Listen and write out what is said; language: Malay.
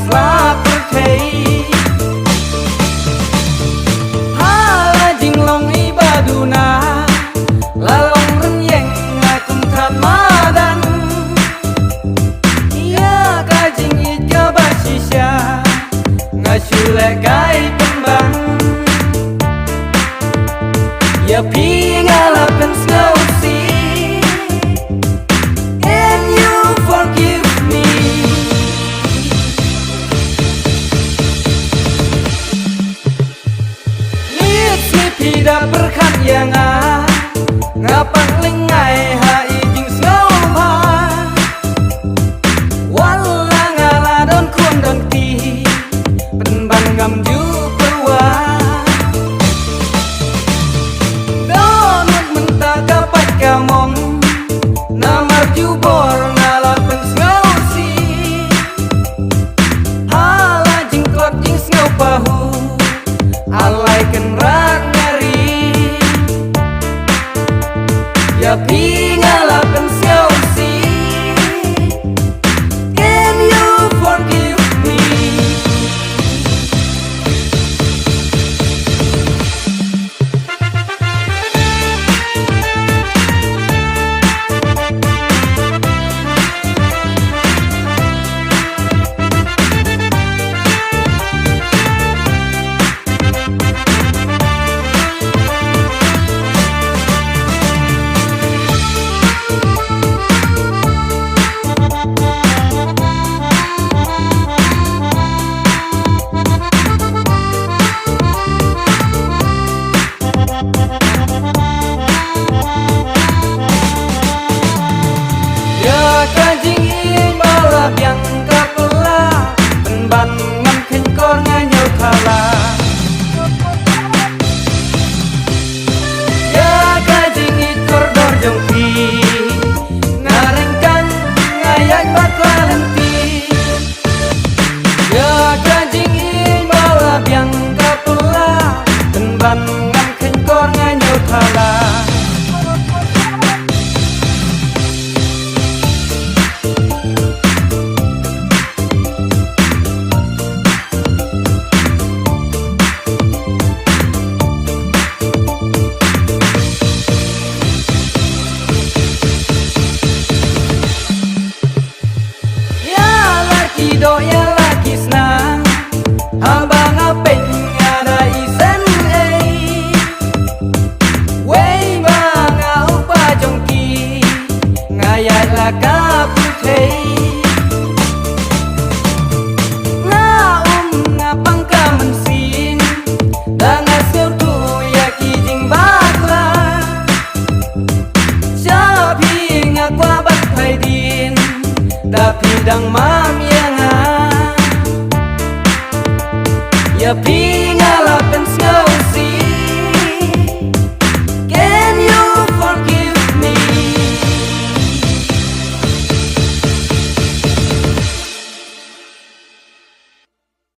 slap perthei hala jinglong ibaduna lalong renyeng ngakum khat madan ia kajing ika basisya ngashule kai kembang ya pingalakan snowsi and you forgive me tidak berkat yang ngapang lingai ha ijing snowpa wala ngala don kun don ti penban ngam ju perwa donut menta kapat kamong namar ju bor ngala pen snow si hala jing klot jing snow pahu alai ken rak ya pingalakan siosi can you forgive me yang kapela penban ngam kenkor nganyau kala ya kajing ikor dor jongki ngarengkan ngayak bakla lenti ya kajing balap yang kapela penban ngam kenkor nganyau kala do ya laki senang abang apeng ada isen wei bang upa jongki ngayat laka putei na ngapang kamen sin dangas tu ya kijing bakla sabi ngakwa bat paidin tapi dang mam ya pi